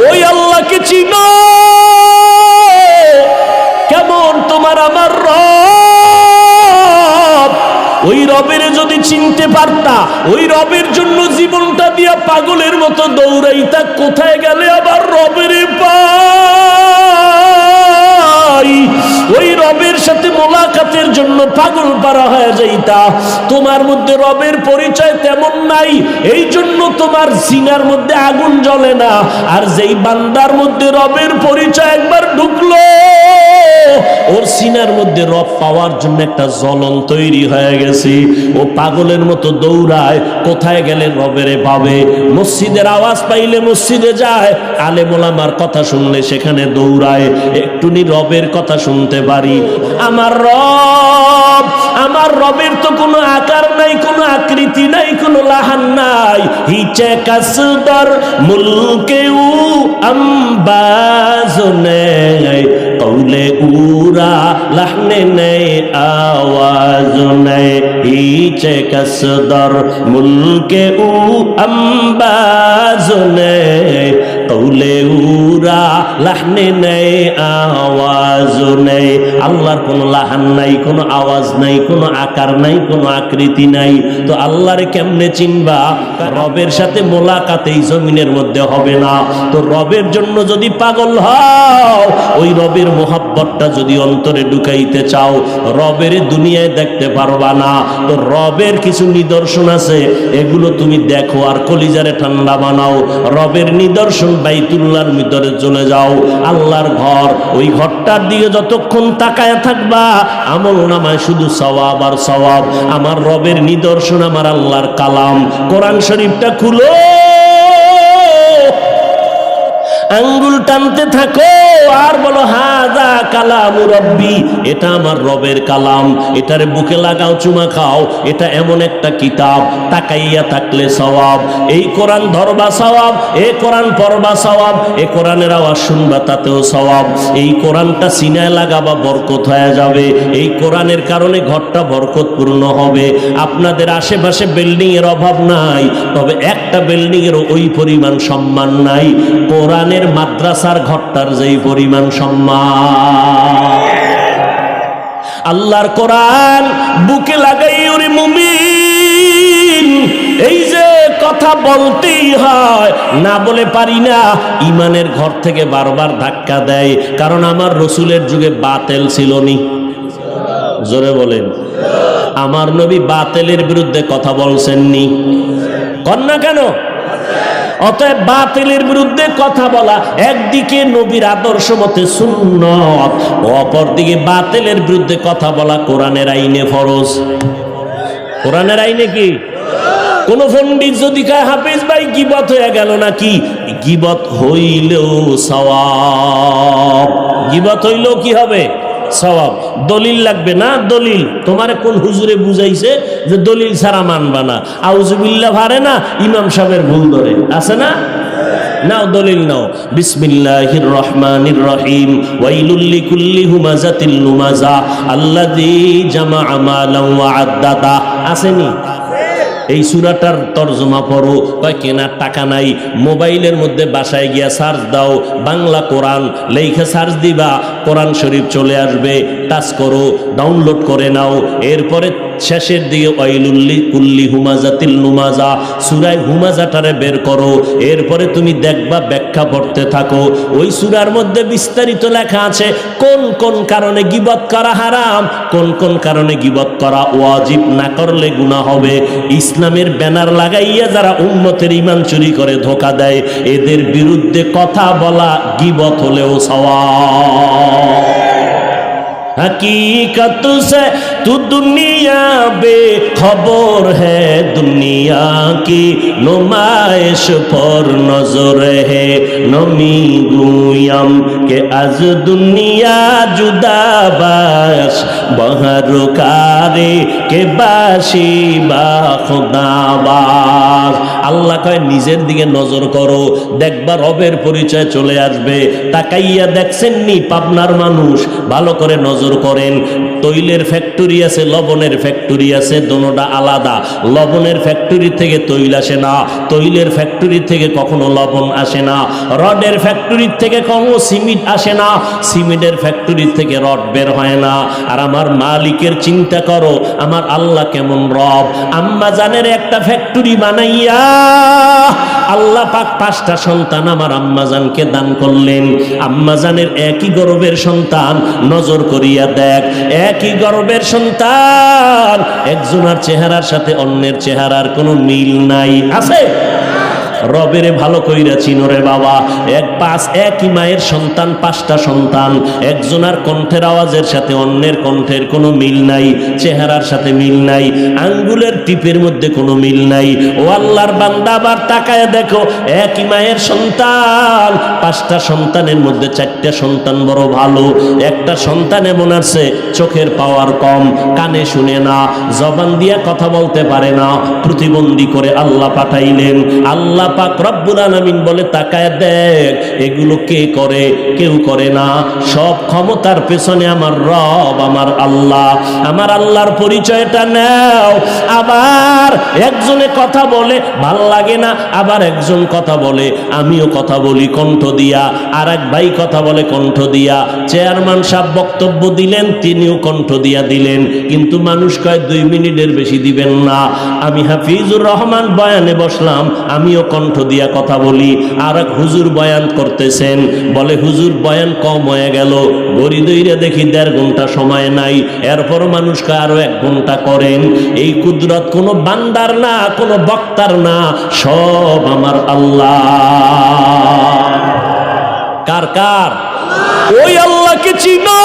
ওই আল্লাহকে চিনো কেমন তোমার আমার রব। ওই রবের যদি চিনতে পারতা, ওই রবের জন্য জীবনটা দিয়া পাগলের মতো দৌড়াইতা, কোথায় গেলে আবার রবের পাই। ওই রবের সাথে মোলাকাতের জন্য পাগল পারা হয়ে যাইতা। তোমার মধ্যে রবের পরিচয় তেমন নাই, এই জন্য তোমার সিনার মধ্যে আগুন জ্বলে না। আর যেই বান্দার মধ্যে রবের পরিচয় একবার ঢুকলো, ওর সিনার মধ্যে রব পাওয়ার জন্য একটা জ্বলন তৈরি হয়ে গেছে। ও পাগলের মতো দৌড়ায়, কোথায় গেলে রবেরে পাবে। মসজিদের আওয়াজ পাইলে মসজিদে যায়, আলেম ওলামার কথা শুনলে সেখানে দৌড়ায়, একটুনি রবের কথা শুনতে পারি। আমার রব, আমার রবের তো কোনো আকার নাই, কোনো আকৃতি নাই, কোনো লাহান নাই। হিচে কাসদর মুলকেউ আম্বাজনে কৌলে উরা লাহনে নেই আওয়াজ নেই। হিচে কাসদর মুলকে উ আম্বাজ নেই কৌলে উরা লাহনে নেই আওয়াজ নেই। আল্লাহর কোনো লাহান নাই, কোনো আওয়াজ নাই, কোনো আকার নাই, কোনো আকৃতি নাই। তো আল্লাহরে কেমনে চিনবা? রবের সাথে মোলাকাত এই জমিনের মধ্যে হবে না। তো রবের জন্য যদি পাগল হও, ওই রবের মোহাব্বতটা যদি অন্তরে ঢুকাইতে চাও, রবের দুনিয়ায় দেখতে পারবা না। তো রবের কিছু নিদর্শন আছে, এগুলো তুমি দেখো আর কলিজারে ঠান্ডা বানাও। রবের নিদর্শন বাইতুল্লাহর ভিতরে চলে যাও, আল্লাহর ঘর। ওই ঘরটার দিকে যতক্ষণ তাকায় থাকবা, আমল নামায় শুধু সওয়াব আর সওয়াব। আমার রবের নিদর্শন, আমার আল্লাহর কালাম কোরআন শরীফটা খুলো, আঙ্গুল টানতে থাকো আর বলো হাযা কালামু রব্বি, এটা আমার রবের কালাম। এটারে বুকে লাগাও, চুমা খাও। এটা এমন একটা কিতাব, তাকাইয়া থাকলে সওয়াব। এই কোরআন ধরবা সওয়াব, এই কোরআন পড়বা সওয়াব, এই কোরআনের আওয়াজ শুনবা তাতেও সওয়াব। এই কোরআনটা সিনায় লাগাবা, বরকত হয়ে যাবে। এই কোরআনের কারণে ঘরটা বরকতপূর্ণ হবে। আপনাদের আশেপাশে বিল্ডিং এর অভাব নাই, তবে একটা বিল্ডিং এর ওই পরিমাণ সম্মান নাই কোরআনের মাদ্রাসার ঘরটার যেই পরিমাণ সম্মান। আল্লাহর কোরআন বুকে লাগাই ওরে মুমিন, এই যে কথা বলতেই হয়, না বলে পারি না। ইমানের ঘর থেকে বারবার ধাক্কা দেয়, কারণ আমার রসুলের যুগে বাতেল ছিল নি। জোরে বলেন, আমার নবী বাতেলের বিরুদ্ধে কথা বলছেননি? কন্যা কেন? অতএব বাতিলের বিরুদ্ধে কথা বলা একদিকে নবীর আদর্শ মতে সুন্নত, অপরদিকে বাতিলের বিরুদ্ধে কথা বলা কোরআনের আইনে ফরজ। কোরআনের আইনে কি? কোন পণ্ডিত যদি কয় হাফেজ ভাই গীবত হয়ে গেল নাকি, গীবত হইলেও সওয়াব। গীবত হইলেও কি হবে? সওয়াব। দলিল লাগবে না? দলিল তোমারে কোন হুজুরে বুঝাইছে যে দলিল ছাড়া মানবা না? আউযুবিল্লাহ ভারে না, ইমাম সাহেবের ভুল ধরে আছে না? নাও দলিল নাও। বিসমিল্লাহির রহমানির রহিম। ওয়াইলুল লিকুল্লি হুমাযাতিল লুমাযা আল্লাযী জামাআ মালান ওয়া আদ্দাদা। আসেনি? এই সূরাটার তরজমা পড়ো। কয় কেনার টাকা নাই, মোবাইলের মধ্যে বাসায় গিয়া সার্চ দাও, বাংলা কোরআন লেখা সার্চ দিবা, কোরআন শরীফ চলে আসবে। টাচ করো, ডাউনলোড করে নাও। এরপরে শেষের দিকে ওয়াইলুল লিকুল্লি হুমাযাতিল লুমাযা, সূরা হুমাযাটারে বের করো। এরপরে তুমি দেখবা, ব্যাখ্যা পড়তে থাকো। ওই সূরার মধ্যে বিস্তারিত লেখা আছে কোন কোন কারণে গীবত করা হারাম, কোন কোন কারণে গীবত করা ওয়াজিব, না করলে গুনাহ হবে। ইসলামের ব্যানার লাগাইয়া যারা উম্মতের ঈমান চুরি করে ধোঁকা দেয়, এদের বিরুদ্ধে কথা বলা গীবত হলেও সওয়াব। हकीकत से तू दुनिया बेखबर है, दुनिया की नुमाइश पर नजर है। नमी गुयम के आज दुनिया जुदा बाश, बहर कारे के बाशी बा खुदाबाज। আল্লাহ কয় নিজের দিকে নজর করো, দেখবা রবের পরিচয় চলে আসবে। তাকাইয়া দেখছেন নি পাবনার মানুষ? ভালো করে নজর করেন, তৈলের ফ্যাক্টরি আছে, লবণের ফ্যাক্টরি আছে, দোনোটা আলাদা। লবণের ফ্যাক্টরি থেকে তৈল আসে না, তৈলের ফ্যাক্টরি থেকে কখনো লবণ আসে না, রডের ফ্যাক্টরি থেকে কখনো সিমেন্ট আসে না, সিমেন্টের ফ্যাক্টরি থেকে রড বের হয় না। আর আমার মালিকের চিন্তা করো, আমার আল্লাহ কেমন রব। আম্মা জানের একটা ফ্যাক্টরি বানাইয়া আল্লাহ পাক 5টা সন্তান আমার আম্মা জানকে দান করলেন। আম্মা জানের একই গর্ভের সন্তান, নজর করিয়া দেখ, একই গর্ভের সন্তান, একজনের চেহারার সাথে অন্যের চেহারার কোনো মিল নাই। আছে? রবেরে ভালো কইরা চিনরে বাবা। একই মায়ের সন্তান, 5টা সন্তান, একজনের কণ্ঠের আওয়াজের সাথে অন্যের কণ্ঠের কোনো মিল নাই, চেহারার সাথে মিল নাই, আঙ্গুলের টিপের মধ্যে কোনো মিল নাই। ও আল্লাহর বান্দা, আবার তাকায় দেখো, একই মায়ের সন্তান, 5টা সন্তানের মধ্যে 4টা সন্তান বড় ভালো, একটা সন্তান এমন আছে চোখের পাওয়ার কম, কানে শুনে না, জবান দিয়া কথা বলতে পারে না, প্রতিবন্ধী করে আল্লাহ পাঠাইলেন। আল্লাহ পাক রব্বুল আলামিন বলে, তাকায় দেখ, এগুলো কে করে? কেউ করে না। সব ক্ষমতার পেছনে আমার রব, আমার আল্লাহ। আমার আল্লাহর পরিচয়টা নাও। আবার একজনে কথা বলে ভাল লাগে না, আবার একজন কথা বলে আমিও কথা বলি কণ্ঠ দিয়া, আর এক ভাই কথা বলে কণ্ঠ দিয়া, চেয়ারম্যান সাহেব বক্তব্য দিলেন, তিনিও কণ্ঠ দিয়া দিলেন, কিন্তু মানুষ কয় 2 মিনিটের বেশি দিবেন না। আমি হাফিজুর রহমান বয়ানে বসলাম, আমিও কণ্ঠ দিয়া কথা বলি। আর এক হুজুর বয়ান করতেছেন, বলে হুজুর বয়ান কম হয়ে গেল, ঘড়ি দইরা দেখি 1.5 ঘন্টা সময় নাই। এরপর মানুষকে আরো 1 ঘন্টা করেন। এই কুদরত কোনো বান্দার না, কোনো বক্তার না, সব আমার আল্লাহ। কার কার? ওই আল্লাহকে চিনো।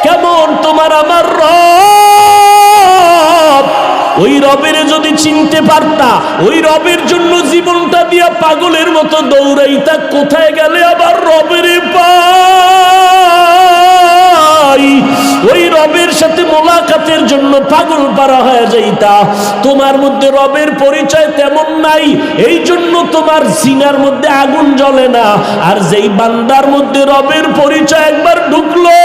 কেমন তোমার আমার রব? ওই রবের যদি চিনতে পারতা, ওই রবের জন্য জীবনটা দিয়া পাগলের মতো দৌড়াইতা, কোথায় গেলে আবার রবের পাই। ওই রবের সাথে মোলাকাতের জন্য পাগল পারা হয়ে যাইতা। তোমার মধ্যে রবের পরিচয় তেমন নাই, এই জন্য তোমার সিনার মধ্যে আগুন জ্বলে না। আর যেই বান্দার মধ্যে রবের পরিচয় একবার ঢুকলো,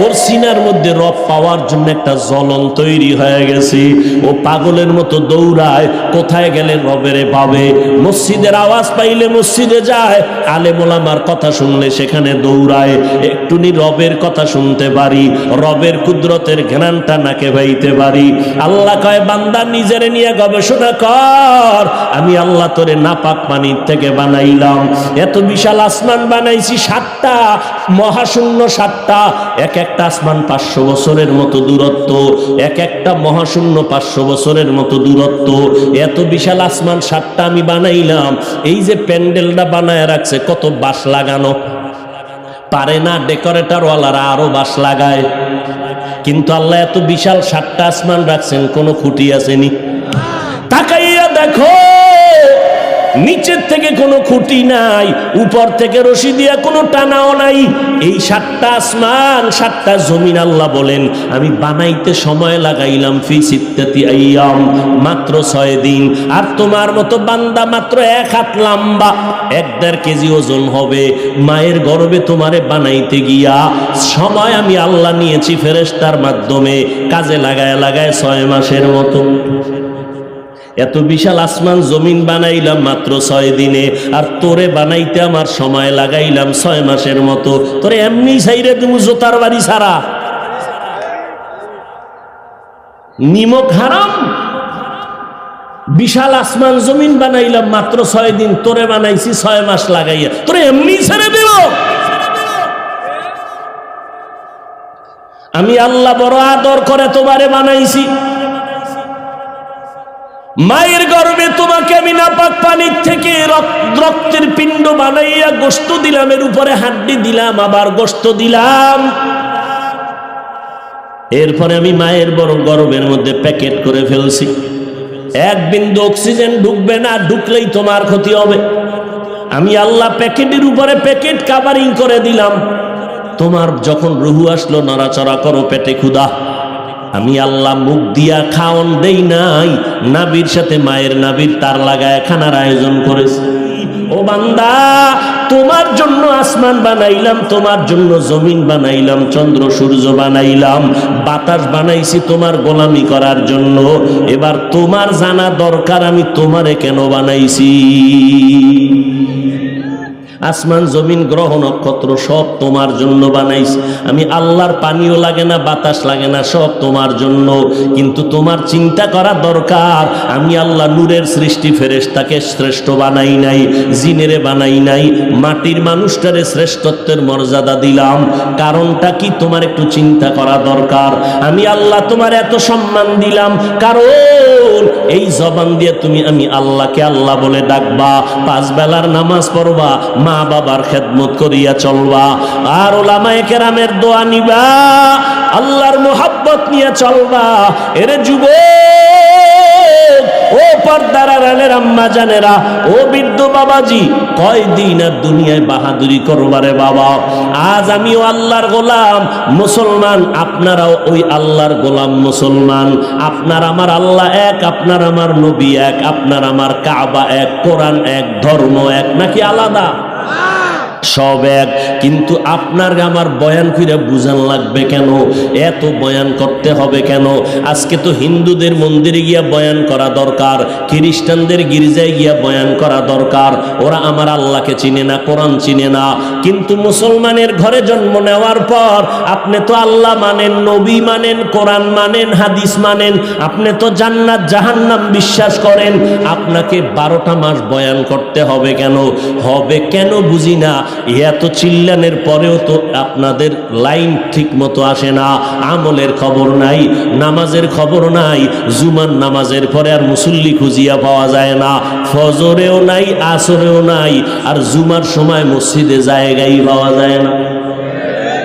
ওর সিনার মধ্যে রব পাওয়ার জন্য একটা জ্বলন তৈরি হয়ে গেছে। ও পাগলের মতো দৌড়ায়, কোথায় গেলে রবেরে পাবে। মসজিদের আওয়াজ পাইলে মসজিদে যায়, আলেম ওলামার কথা শুনলে সেখানে দৌড়ায়। একটুনি রবের কথা শুনতে পারি, রবের কুদরতের ঘ্রাণটা নাকে পাইতে পারি। আল্লাহ কয়, বান্দা নিজেরে নিয়ে গবেষণা কর। আমি আল্লাহ তোরে নাপাক পানির থেকে বানাইলাম। এত বিশাল আসমান বানাইছি, 7টা মহাশূন্য, 7টা, এক একটা আসমান 500 বছরের মতো দূরত্ব, এক একটা মহাশূন্য 500 বছরের মতো দূরত্ব। এত বিশাল আসমান 7টা আমি বানাইলাম। এই যে প্যান্ডেলটা বানায় রাখছে, কত বাঁশ লাগানো, পারে না ডেকোরেটর ওয়ালারা আরো বাঁশ লাগায়, কিন্তু আল্লাহ এত বিশাল 7টা আসমান রাখছেন, কোনো খুঁটি আসেনি। তাকাইয়া দেখো, নিচের থেকে কোনো খুঁটি নাই, উপর থেকে রশি দিয়া কোনো টানাও নাই। এই 7টা আসমান, 7টা জমিন আল্লাহ বলেন আমি বানাইতে সময় লাগাইলাম ফি সিত্তাতি আইয়াম, মাত্র 6 দিন। আর তোমার মতো বান্দা মাত্র 1 হাত লম্বা, 1.5 কেজি ওজন হবে। মায়ের গর্ভে তোমারে বানাইতে গিয়া সময় আমি আল্লাহ নিয়েছি ফেরেশতার মাধ্যমে, কাজে লাগায় লাগায় 6 মাসের মতো। এত বিশাল আসমান জমিন বানাইলাম মাত্র 6 দিনে, আর তোরে বানাইতে আমার সময় লাগাইলাম 6 মাসের মতো। তোরে এমনি ছাইরে তুমি জোতার বাড়ি ছাড়া, নিমক হারাম। বিশাল আসমান জমিন বানাইলাম মাত্র 6 দিন, তোরে বানাইছি 6 মাস লাগাইয়া, তোরে এমনি ছেড়ে দেব। আমি আল্লাহ বড় আদর করে তোমারে বানাইছি। মায়ের গর্ভে তোমাকে আমি নাপাক পানির থেকে রক্তের পিণ্ড বানাইয়া গোশত দিলাম, এর উপরে হাড্ডি দিলাম, আবার গোশত দিলাম। এরপরে আমি মায়ের বড় গর্ভের মধ্যে প্যাকেট করে ফেলছি। 1 বিন্দু অক্সিজেন ঢুকবে না, ঢুকলেই তোমার ক্ষতি হবে। আমি আল্লাহ প্যাকেটের উপরে প্যাকেট কাভারিং করে দিলাম। তোমার যখন রুহু আসলো, নড়াচড়া করো, পেটে ক্ষুধা। আমি আল্লাহ মুখ দিয়া খাওন দেই নাই, নাবির সাথে মায়ের নাবির তার লাগায় খানার আয়োজন করেছি। ও বান্দা, তোমার জন্য আসমান বানাইলাম, তোমার জন্য জমিন বানাইলাম, চন্দ্র সূর্য বানাইলাম, বাতাস বানাইছি তোমার গোলামি করার জন্য। এবার তোমার জানা দরকার আমি তোমারে কেন বানাইছি। আসমান জমিন গ্রহ নক্ষত্র সব তোমার জন্য বানাইছি আমি। আল্লাহর পানিও লাগে না, বাতাস লাগে না, সব তোমার জন্য। কিন্তু তোমার চিন্তা করা দরকার, আমি আল্লাহ নূরের সৃষ্টি ফেরেশতাকে শ্রেষ্ঠ বানাই নাই, জিনেরে বানাই নাই, মাটির মানুষটারে শ্রেষ্ঠত্বের মর্যাদা দিলাম। কারণটা কি তোমার একটু চিন্তা করা দরকার। আমি আল্লাহ তোমার এত সম্মান দিলাম কারণ এই জবান দিয়ে তুমি আমি আল্লাহকে আল্লাহ বলে ডাকবা, 5 বেলার নামাজ পড়বা, মা বাবার খেদমত করিয়া চলবা, আর ওলামায়ে কেরামের দোয়া নিবা, আল্লাহর মোহাব্বত নিয়ে চলবা। এরে যুবক, ও পর্দার আড়ালের আম্মা জানেরা, ও বৃদ্ধ বাবাজি, কয়দিন আর দুনিয়ায় বাহাদুরি করবারে বাবা। আজ আমিও আল্লাহর গোলাম মুসলমান, আপনারাও ওই আল্লাহর গোলাম মুসলমান। আপনার আমার আল্লাহ এক, আপনার আমার নবী এক, আপনার আমার কাবা এক, কোরআন এক, ধর্ম এক, নাকি আলাদা? সব এক। কিন্তু আপনার আমার বয়ান করে বুঝান লাগবে কেন? এত বয়ান করতে হবে কেন? আজকে তো হিন্দুদের মন্দিরে গিয়া বয়ান করা দরকার, খ্রিস্টানদের গির্জায় গিয়া বয়ান করা দরকার। ওরা আমার আল্লাহকে চিনে না, কোরআন চিনে না। কিন্তু মুসলমানের ঘরে জন্ম নেওয়ার পর আপনি তো আল্লাহ মানেন, নবী মানেন, কোরআন মানেন, হাদিস মানেন, আপনি তো জান্নাত জাহান্নাম বিশ্বাস করেন। আপনাকে 12টা মাস বয়ান করতে হবে কেন? হবে কেন বুঝি না। এত চিল্লানের পরেও তো আপনাদের লাইন ঠিক মতো আসে না, আমলের খবর নাই, নামাজের খবর নাই। জুমার নামাজের পরে আর মুসল্লি খুঁজিয়া পাওয়া যায় না, ফজরেও নাই, আসরেও নাই, আর জুমার সময় মসজিদে জায়গায় পাওয়া যায় না।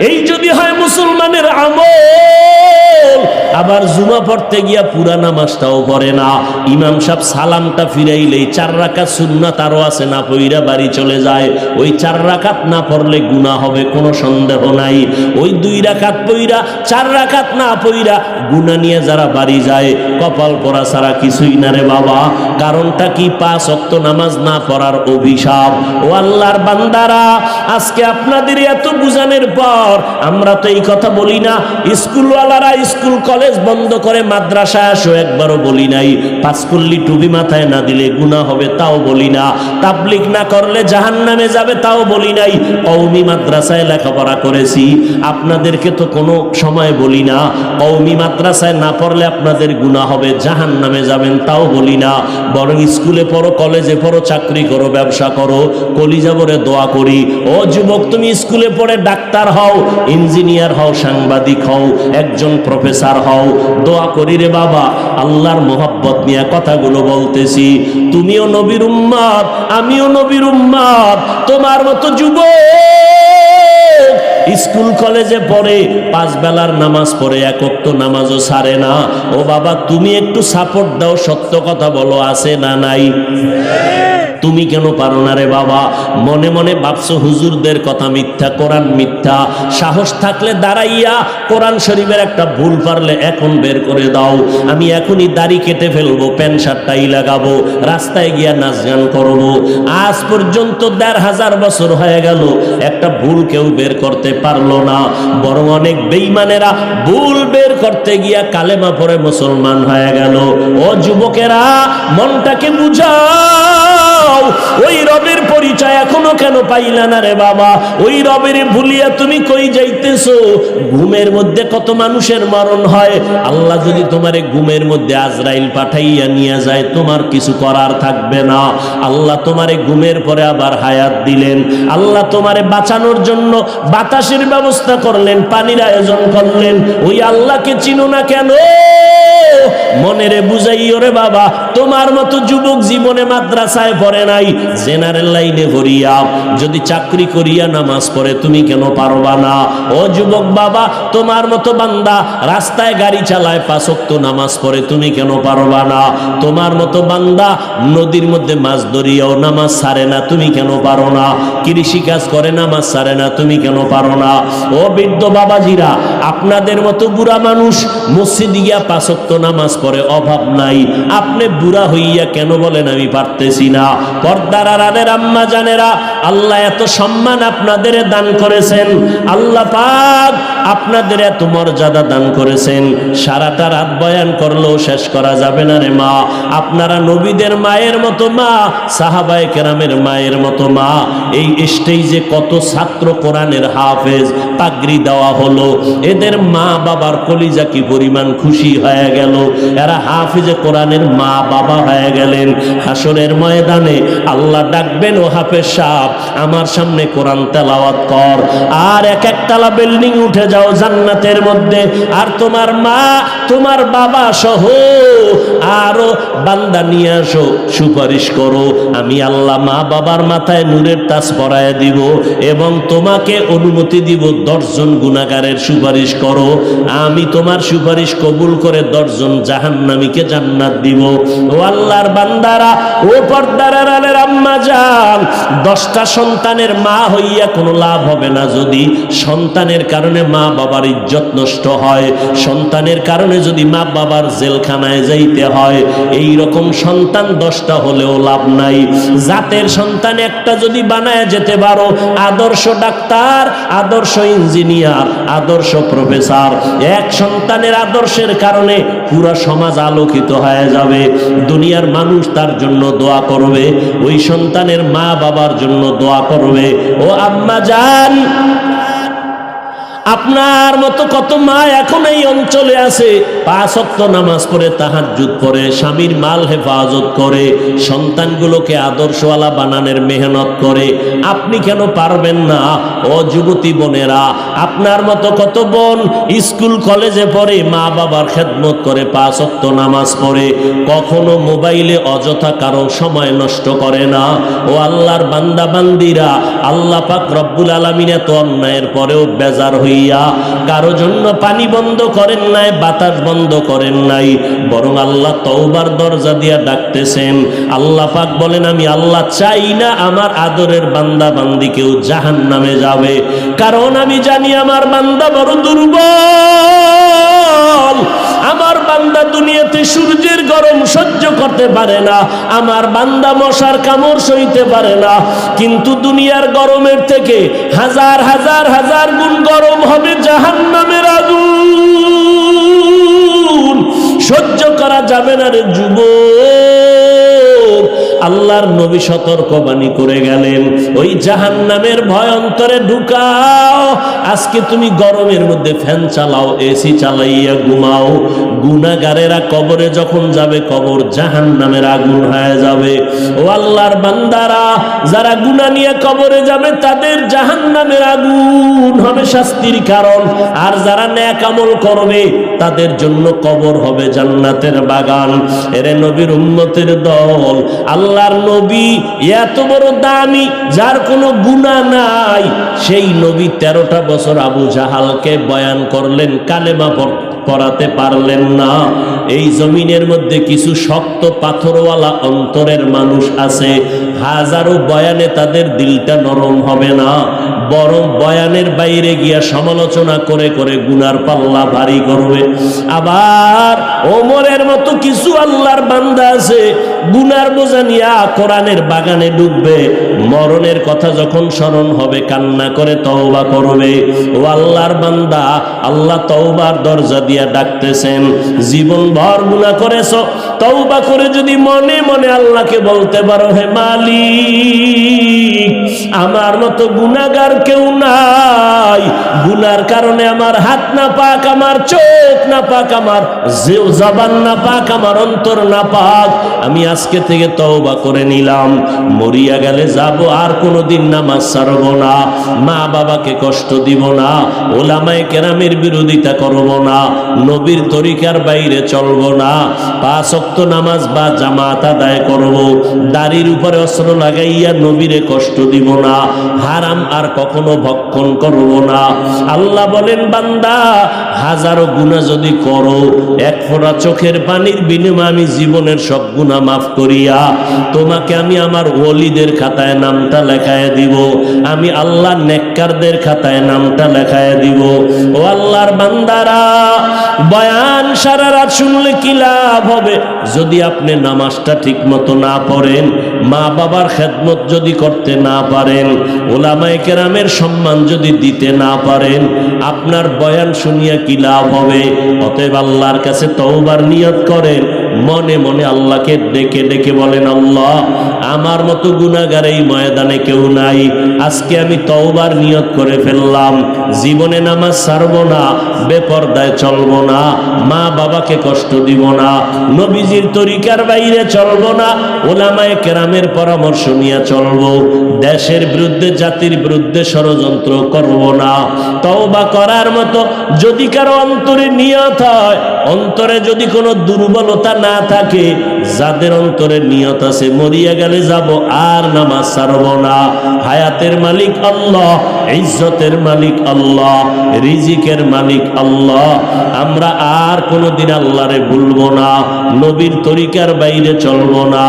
এই যদি হয় মুসলমানের আমল, আবার জুমা পড়তে গিয়া পুরা নামাজটাও পড়ে না। ইমাম সাহেব সালামটা ফিরাইলেই 4 রাকাত সুন্নাত আরো আছে না পইরা বাড়ি চলে যায়। ওই 4 রাকাত না পড়লে গুনাহ হবে, কোনো সন্দেহ নাই। ওই 2 রাকাত পইরা 4 রাকাত না পইরা গুনাহ নিয়ে যারা বাড়ি যায়, কপাল পরা ছাড়া কিছুই না রে বাবা। কারণটা কি? 5 ওয়াক্ত নামাজ না পড়ার অভিশাপ। ও আল্লাহর বান্দারা, আজকে আপনাদের এত বুঝানোর পর আমরা তো এই কথা বলি না। স্কুলওয়ালারা স্কুল কলেজ বন্ধ করে মাদ্রাসায় আসো, একবারও বলি নাই। 5 কুল্লি টুপি মাথায় না দিলে গুনাহ হবে, তাও বলি না। তাবলীগ না করলে জাহান্নামে যাবে, তাও বলি নাই। কওমি মাদ্রাসায় লেখাপড়া করেছি, আপনাদেরকে তো কোনো সময় বলি না। কওমি মাদ্রাসায় না পড়লে আপনাদের গুনাহ হবে, জাহান্নামে যাবেন, তাও বলি না। বরং স্কুলে পড়ো, কলেজে পড়ো, চাকরি করো, ব্যবসা করো, কলিজা ভরে দোয়া করি। ও যুবক, তুমি স্কুলে পড়ে ডাক্তার হও, ইঞ্জিনিয়ার হও, সাংবাদিক হও, একজন প্রফেসর হও, দোয়া করি রে বাবা। আল্লাহর মোহাব্বত নিয়ে কথাগুলো বলতেছি। তুমিও নবীর উম্মত, আমিও নবীর উম্মত। তোমার মতো যুবক স্কুল কলেজে পড়ে, 5 বেলার নামাজ পড়ে, 1 ওয়াক্ত নামাজও ছাড়ে না। ও বাবা, তুমি একটু সাপোর্ট দাও, সত্য কথা বলো, আছে না নাই? তুমি কেন পারো না রে বাবা? মনে মনে ভাবছো হুজুরদের কথা মিথ্যা, কোরআন মিথ্যা। সাহস থাকলে দাঁড়াইয়া কোরআন শরীফের একটা ভুল পারলে এখন বের করে দাও। আমি এখনই দাড়ি কেটে ফেলবো, প্যান্ট শার্টটাই লাগাবো, রাস্তায় গিয়া নাচ গান করবো। আজ পর্যন্ত 1500 বছর হয়ে গেল, একটা ভুল কেউ বের করতে পারলো না। বরং অনেক বেঈমানেরা ভুল বের করতে গিয়া কালেমা পড়ে মুসলমান হয়ে গেল। ও যুবকেরা, মনটাকে বুঝাও, ওই রবের পরিচয় এখনো কেন পাইলা না রে বাবা? ওই রবের ভুলিয়া তুমি কই যাইতেছো? ঘুমের মধ্যে কত মানুষের মরণ হয়। আল্লাহ যদি তোমারে ঘুমের মধ্যে আজরাইল পাঠাইয়া নিয়ে যায়, তোমার কিছু করার থাকবে না। আল্লাহ তোমারে ঘুমের পরে আবার হায়াত দিলেন। আল্লাহ তোমারে বাঁচানোর জন্য বাতাসের ব্যবস্থা করলেন, পানির আয়োজন করলেন। ওই আল্লাহকে চিনো না কেন? মনেরে বুঝাইও রে বাবা, তোমার মতো যুবক জীবনে মাদ্রাসায় পড়ে নাই, জেনারেল লাইনে ভরিয়া, যদি চাকরি করিয়া নামাজ পড়ে, তুমি কেন পারবা না? ও যুবক বাবা, তোমার মতো বান্দা রাস্তায় গাড়ি চালায়, 5 ওয়াক্ত নামাজ পড়ে, তুমি কেন পারবা না? তোমার মতো বান্দা নদীর মধ্যে মাছ ধরিয়াও নামাজ ছাড়ে না, তুমি কেন পারো না? কৃষি কাজ করে, নামাজ ছাড়ে না, তুমি কেন পারো না? ও বৃদ্ধ বাবাজিরা, আপনাদের মতো বুড়া মানুষ মসজিদে গিয়া 5 ওয়াক্ত নামাজ পড়ে, অভাব নাই। আপনি বুড়া হইয়া কেন বলেন আমি পারতেছি না? পর্দার আড়ালের আম্মা জানেরা, আল্লাহ এত সম্মান আপনাদের দান করেছেন, আল্লাহ পাক আপনাদের এত মর্যাদা দান করেছেন, সারাটা রাত বয়ান করলেও শেষ করা যাবে না রে মা। আপনারা নবীদের মায়ের মতো মা, সাহাবায়ে কেরামের মায়ের মতো মা। এই স্টেজে কত ছাত্র কোরআনের হাফেজ পাগড়ি দেওয়া হলো, এদের মা বাবার কলিজা কি পরিমাণ খুশি হয়ে গেল। এরা হাফেজে কোরআনের মা বাবা হয়ে গেলেন। হাসরের ময়দানে আল্লাহ ডাকবেন, ও হাফেজ সাহেব আমার সামনে কোরআন তেলাওয়াত কর, আর এক একতলা বিল্ডিং উঠে যাও জান্নাতের মধ্যে, আর তোমার মা তোমার বাবা সহ আরো বান্দা নিয়ে আসো, সুপারিশ করো। আমি আল্লাহ মা বাবার মাথায় নূরের তাজ পরায় দিব এবং তোমাকে অনুমতি দিব 10 জন গুনাহগারের সুপারিশ করো। আমি তোমার সুপারিশ কবুল করে 10 জন জাহান্নামীকে জান্নাত দিব। ও আল্লাহর বান্দারা, ও পর্দার আড়ালের আম্মা জান, 10টা সন্তানের মা হইয়া কোনো লাভ হবে না যদি সন্তানের কারণে মা বাবার ইজ্জত নষ্ট হয়, সন্তানের কারণে যদি মা বাবার জেলখানায় যাইতে হয়। এই রকম সন্তান 10টা হলেও লাভ নাই। জাতের সন্তান একটা যদি বানায় যেতে পারো, আদর্শ ডাক্তার, আদর্শ ইঞ্জিনিয়ার, আদর্শ প্রফেসর, এক সন্তানের আদর্শের কারণে পুরা সমাজ আলোকিত হয়ে যাবে। দুনিয়ার মানুষ তার জন্য দোয়া করবে, ওই সন্তানের মা বাবার জন্য দোয়া করবে। ও আম্মা জান, আপনার মতো কত মা এখন এই অঞ্চলে আছে, 5 ওয়াক্ত নামাজ পড়ে, তাহাজ্জুদ পড়ে, স্বামীর মাল হেফাজত করে, সন্তানগুলোকে আদর্শওয়ালা বানানোর মেহনত করে। আপনি কেন পারবেন না? ও যুবতী বোনেরা, আপনার মতো কত বোন স্কুল কলেজে পড়ে, মা বাবার খেদমত করে, 5 ওয়াক্ত নামাজ পড়ে, কখনো মোবাইলে অযথা কারো সময় নষ্ট করে না। ও আল্লাহর বান্দা বান্দিরা, আল্লাহ পাক রব্বুল আলামিন এত অন্যায়ের পরেও বেজার হয়ে কারো জন্য পানি বন্ধ করেন নাই, বাতাস বন্ধ করেন নাই, বরং আল্লাহ তওবার দরজা দিয়া ডাকতেছেন। আল্লাহ পাক বলেন, আমি আল্লাহ চাই না আমার আদরের বান্দা বান্দি কেউ জাহান্নামে যাবে, কারণ আমি জানি আমার বান্দা বড় দুর্বল। আমার বান্দা দুনিয়াতে সূর্যের গরম সহ্য করতে পারে না, আমার বান্দা মশার কামড় সইতে পারে না, কিন্তু দুনিয়ার গরমের থেকে হাজার হাজার হাজার গুণ গরম হবে জাহান্নামের আগুন। সহ্য করা যাবে না রে যুবক। আল্লাহর নবী সতর্কবাণী করে গেলেন, ওই জাহান্নামের ভয় অন্তরে ঢুকাও। আজকে তুমি গরমের মধ্যে ফ্যান চালাও, এসি চালাইয়া ঘুমাও, গুনাহগারেরা কবরে যখন যাবে কবর জাহান্নামের আগুন হয়ে যাবে। ও আল্লাহর বান্দারা, যারা গুনাহ নিয়ে কবরে যাবে তাদের জাহান্নামের আগুন হবে শাস্তির কারণ, আর যারা নেক আমল করবে তাদের জন্য কবর হবে জান্নাতের বাগান। এরে নবীর উম্মতের দল, আল্লাহর নবী এত বড় দামি, যার কোনো গুনাহ নাই, সেই নবী 13টা বছর আবু জাহালকে বয়ান করলেন, কালেমা পড়াতে পারলেন না। এই জমিনের মধ্যে কিছু শক্ত পাথরওয়ালা অন্তরের মানুষ আছে, হাজারো বয়ানে তাদের দিলটা নরম হবে না, বরং বয়ানের বাইরে গিয়া সমালোচনা করে করে গুনার পাল্লা ভারী করবে। আবার ওমরের মতো কিছু আল্লাহর বান্দা আছে, গুনার বোঝা নিয়া কোরআনের বাগানে ঢুকবে, মরণের কথা যখন স্মরণ হবে কান্না করে তওবা করবে। ও আল্লাহর বান্দা, আল্লাহ তওবার দরজা দিয়া ডাকতেছেন। জীবন ভর গুনাহ করেছো, তওবা করে যদি মনে মনে আল্লাহকে বলতে পারো, হে মালিক, আমার মতো গুনাহগার কেউ নাই, গুনার কারণে আমার হাত না পাক, আমার চোখ না পাক, আমার জবান না পাক, আমার অন্তর না পাক, আমি আজকে থেকে তওবা করে নিলাম, মরিয়া গেলে যাব, আর কোনোদিন নামাজ ছাড়ব না, মা বাবাকে কষ্ট দিব না, ওলামায়ে কেরামের বিরোধিতা করব না, নবীর তরিকার বাইরে চলব না, 5 ওয়াক্ত নামাজ বা জামাত আদায় করব, দাড়ির উপরে অস্ত্র লাগাইয়া নবীরে কষ্ট দিব না, হারাম আর কখনো ভক্ষণ করব না। আল্লাহ বলেন, বান্দা, হাজারো গুনাহ যদি করো, এক ফোঁটা চোখের পানির বিনিময়ে আমি জীবনের সব গুনাহ মাফ করিয়া তোমাকে আমি আমার ওলিদের খাতায় নামটা লেখায় দিব, আমি আল্লাহ নেককারদের খাতায় নামটা লেখায় দিব। ও আল্লাহর বান্দারা, বয়ান সারা রাত শুনলে কি লাভ হবে যদি আপনি নামাজটা ঠিক মতো না পড়েন? মা বাবার খেদমত যদি করতে না পারেন, ওলামায়ে কেরামের সম্মান যদি দিতে না পারেন, আপনার বয়ান শুনিয়া কি লাভ হবে? অতএব আল্লাহর কাছে তওবার নিয়ত করেন, মনে মনে আল্লাহকে ডেকে ডেকে বলেন, আল্লাহ আমার মতো গুনাহগার এই ময়দানে কেউ নাই, আজকে আমি তওবার নিয়ত করে ফেললাম, জীবনে নামাজ ছাড়বো না, বেপরদায় চলবো না, মা বাবাকে কষ্ট দিব না, নবীজির তরিকার বাইরে চলবো না, ওলামায়ে কেরামের পরামর্শ নিয়ে চলবো, দেশের বিরুদ্ধে জাতির বিরুদ্ধে ষড়যন্ত্র করব না। তওবা করার মতো যদি কারো অন্তরে নিয়ত হয়, অন্তরে যদি কোনো দুর্বলতা না থাকে, যাদের অন্তরে নিয়ত আছে মরিয়া গেলে যাব আর নামাজ ছাড়ব না, হায়াতের মালিক আল্লাহ, ইজ্জতের মালিক আল্লাহ, রিজিকের মালিক আল্লাহ, আমরা আর কোনোদিন আল্লাহরে ভুলবো না, নবীর তরিকার বাইরে চলবো না,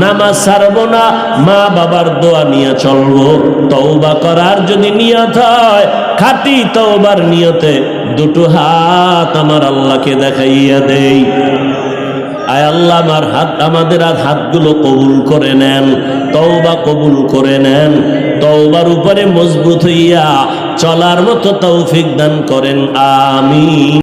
নামাজ ছাড়বো না, মা বাবার দোয়া নিয়ে চলবো। তওবা করার যদি নিয়ত হয়, খাঁটি তওবার নিয়তে দুটো হাত আমার আল্লাহকে দেখাইয়া দেই। আয় আল্লাহ আমার হাত, আমাদের হাতগুলো কবুল করে নেন, তওবা কবুল করে নেন, তওবার উপরে মজবুত হইয়া চলার মতো তৌফিক দান করেন, আমিন।